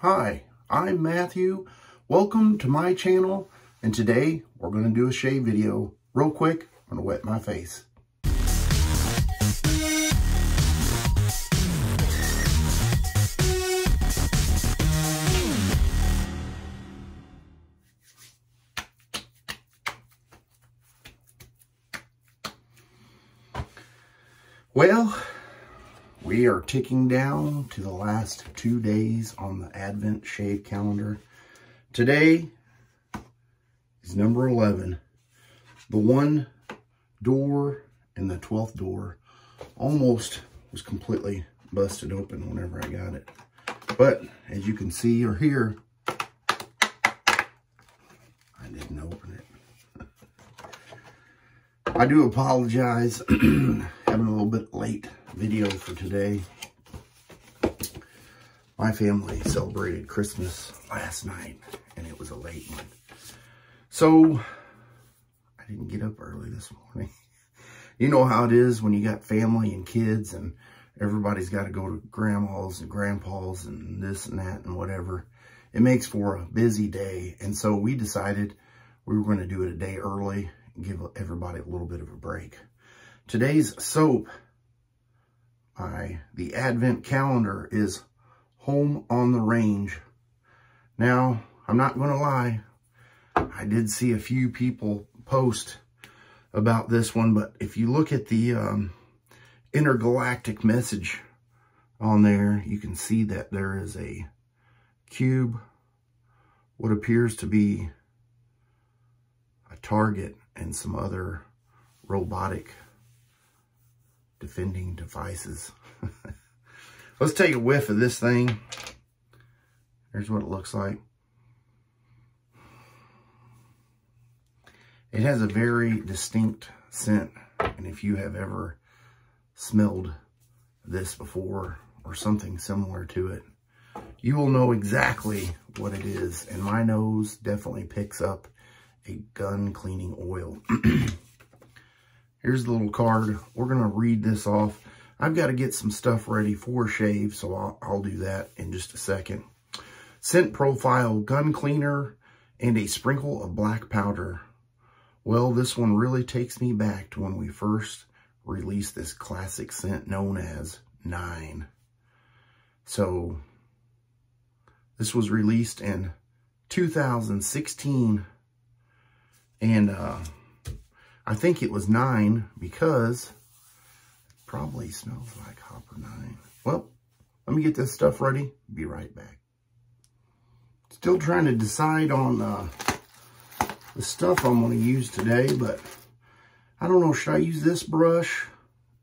Hi, I'm Matthew. Welcome to my channel, and today we're going to do a shave video. Real quick, I'm going to wet my face. Well, we are ticking down to the last 2 days on the Advent shave calendar. Today is number 11. The one door and the 12th door almost was completely busted open whenever I got it. But as you can see or hear, I didn't open it. I do apologize. Having a little bit late video for today. My family celebrated Christmas last night and it was a late one. So I didn't get up early this morning. You know how it is when you got family and kids and everybody's got to go to grandma's and grandpa's and this and that and whatever. It makes for a busy day. And so we decided we were going to do it a day early and give everybody a little bit of a break. Today's soap by the Advent calendar is Home on the Range. Now, I'm not going to lie, I did see a few people post about this one, but if you look at the intergalactic message on there, you can see that there is a cube, what appears to be a target, and some other robotic defending devices. Let's take a whiff of this thing. Here's what it looks like. It has a very distinct scent, and if you have ever smelled this before or something similar to it, you will know exactly what it is. And my nose definitely picks up a gun cleaning oil. Here's the little card. We're going to read this off. I've got to get some stuff ready for shave, so I'll do that in just a second. Scent profile, gun cleaner, and a sprinkle of black powder. Well, this one really takes me back to when we first released this classic scent known as 9. So, this was released in 2016, and I think it was 9 because it probably smells like Hopper 9. Well, let me get this stuff ready. Be right back. Still trying to decide on the stuff I'm going to use today, but I don't know. Should I use this brush?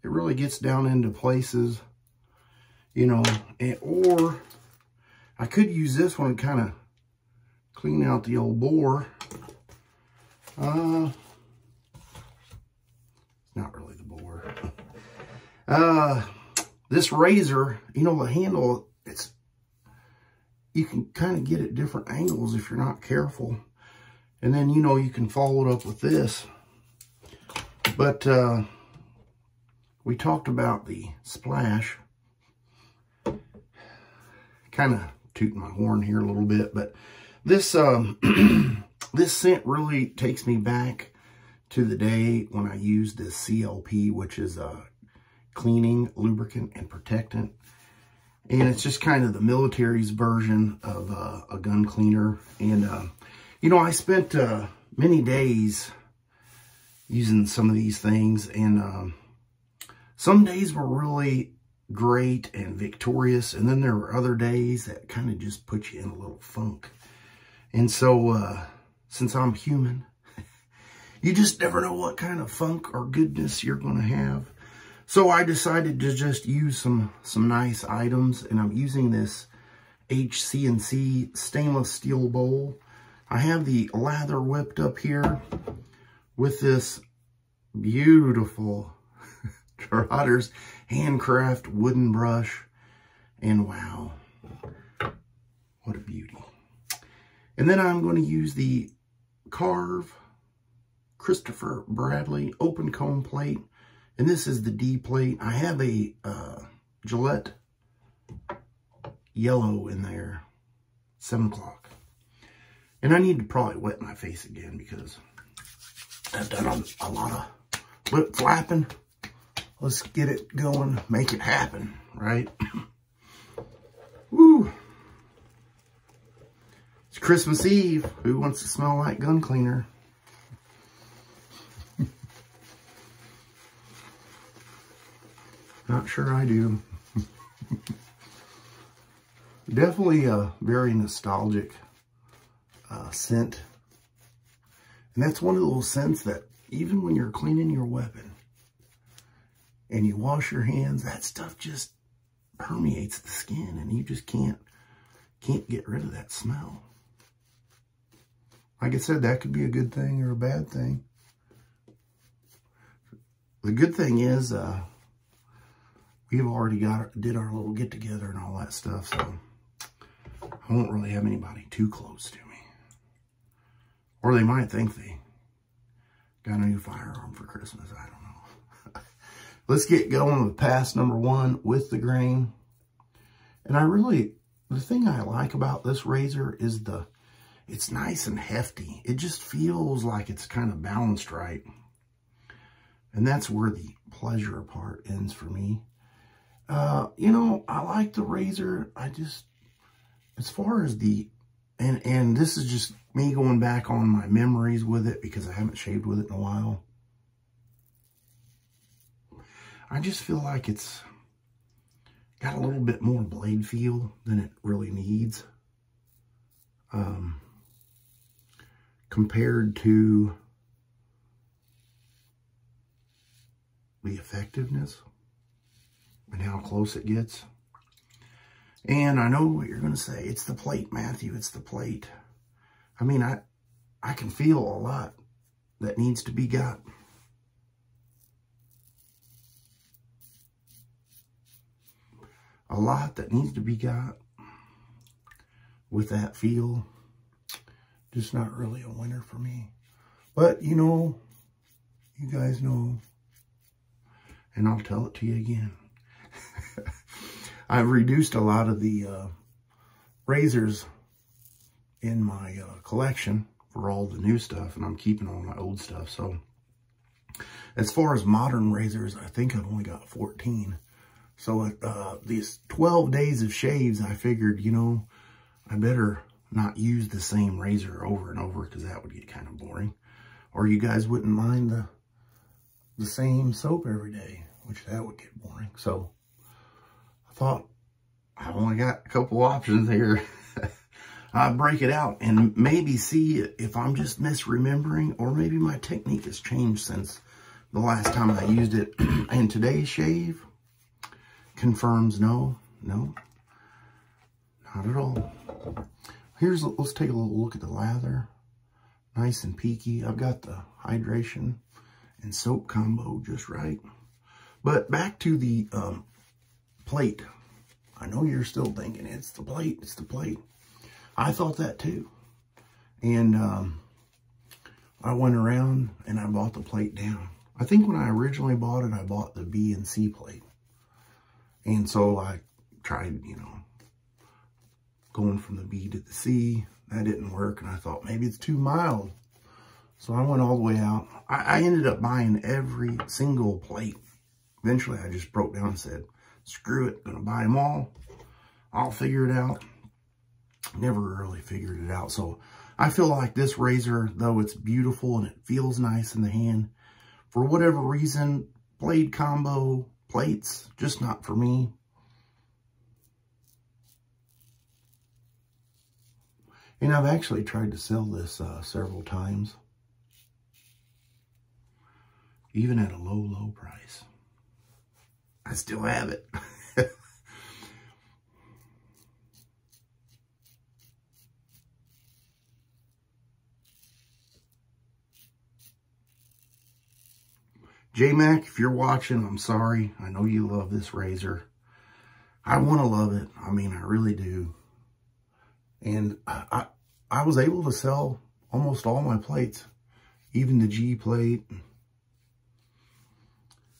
It really gets down into places, you know, or I could use this one to kind of clean out the old boar. Not really the boar. This razor, you know, the handle, you can kind of get at different angles if you're not careful. And then, you know, you can follow it up with this. But we talked about the Splash. Kind of tooting my horn here a little bit, but this this scent really takes me back to the day when I used this CLP, which is a cleaning, lubricant, and protectant. And it's just kind of the military's version of a gun cleaner. And, you know, I spent many days using some of these things. And some days were really great and victorious. And then there were other days that kind of just put you in a little funk. And so, since I'm human, you just never know what kind of funk or goodness you're going to have. So I decided to just use some nice items, and I'm using this HC&C stainless steel bowl. I have the lather whipped up here with this beautiful Trotter's handcraft wooden brush, and wow, what a beauty. And then I'm going to use the Karve Christopher Bradley open comb plate, and this is the D plate. I have a Gillette Yellow in there, 7 o'clock. And I need to probably wet my face again because I've done a lot of lip flapping. Let's get it going, make it happen, right? Woo! It's Christmas Eve. Who wants to smell like gun cleaner? Not sure I do. Definitely a very nostalgic scent. And that's one of those scents that even when you're cleaning your weapon and you wash your hands, that stuff just permeates the skin and you just can't get rid of that smell. Like I said, that could be a good thing or a bad thing. The good thing is we've already did our little get together and all that stuff, so I won't really have anybody too close to me. Or they might think they got a new firearm for Christmas. I don't know. Let's get going with pass number 1 with the grain. And the thing I like about this razor is it's nice and hefty. It just feels like it's kind of balanced right. And that's where the pleasure part ends for me. You know, I like the razor. As far as and this is just me going back on my memories with it because I haven't shaved with it in a while. I just feel like it's got a little bit more blade feel than it really needs. Compared to the effectiveness and how close it gets. And I know what you're going to say. It's the plate, Matthew. It's the plate. I mean, I can feel a lot that needs to be got. A lot that needs to be got with that feel. Just not really a winner for me. But, you know, you guys know, and I'll tell it to you again. I've reduced a lot of the razors in my collection for all the new stuff, and I'm keeping all my old stuff. So as far as modern razors, I think I've only got 14. So these 12 days of shaves, I figured, you know, I better not use the same razor over and over because that would get kind of boring. Or you guys wouldn't mind the same soap every day, which that would get boring. So I thought, I only got a couple options here. I'll break it out and maybe see if I'm just misremembering, or maybe my technique has changed since the last time I used it. And today's shave confirms no, not at all. Let's take a little look at the lather. Nice and peaky. I've got the hydration and soap combo just right. But back to the plate. I know you're still thinking, it's the plate, it's the plate. I thought that too. And I went around and I bought the plate down. I think when I originally bought it, I bought the B and C plate. And so I tried, you know, going from the B to the C. That didn't work, and I thought maybe it's too mild. So I went all the way out. I ended up buying every single plate. Eventually, I just broke down and said, screw it, gonna buy them all. I'll figure it out. Never really figured it out. So I feel like this razor, though it's beautiful and it feels nice in the hand, for whatever reason, blade combo, plates, just not for me. And I've actually tried to sell this several times, even at a low price. I still have it. J-Mac, if you're watching, I'm sorry. I know you love this razor. I want to love it. I mean, I really do. And I was able to sell almost all my plates, even the G plate.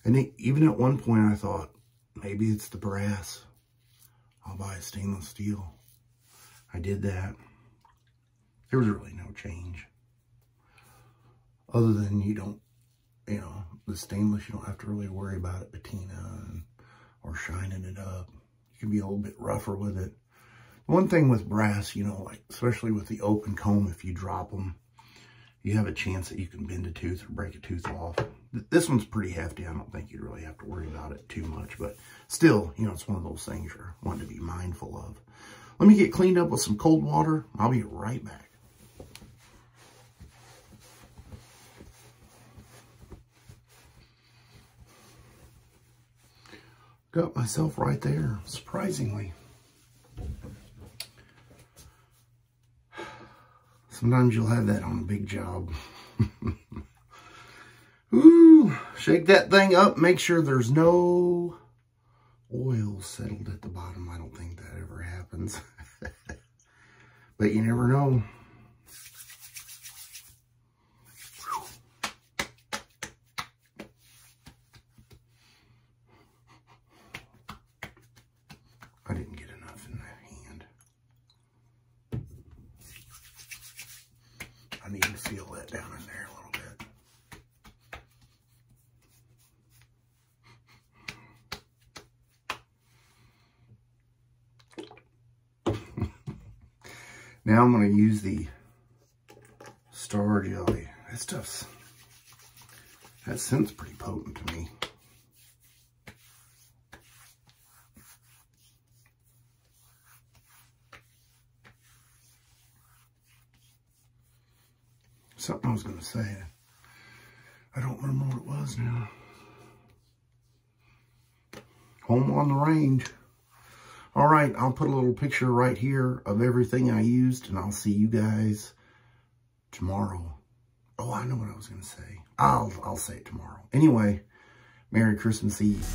And even at one point I thought, maybe it's the brass. I'll buy a stainless steel. I did that. There was really no change. Other than you don't, you know, the stainless, you don't have to really worry about it patina or shining it up. You can be a little bit rougher with it. One thing with brass, you know, like especially with the open comb, if you drop them, you have a chance that you can bend a tooth or break a tooth off. This one's pretty hefty. I don't think you really have to worry about it too much, but still, you know, it's one of those things you're wanting to be mindful of. Let me get cleaned up with some cold water. I'll be right back. Got myself right there, surprisingly. Sometimes you'll have that on a big job. Ooh, shake that thing up. Make sure there's no oil settled at the bottom. I don't think that ever happens. But you never know. I didn't get enough in that hand. I need to feel that down in there a little bit. Now I'm going to use the Star Jelly. That scent's pretty potent to me. Something I was going to say. I don't remember what it was now. Home on the range. All right, I'll put a little picture right here of everything I used, and I'll see you guys tomorrow. Oh, I know what I was going to say. I'll say it tomorrow. Anyway, Merry Christmas Eve.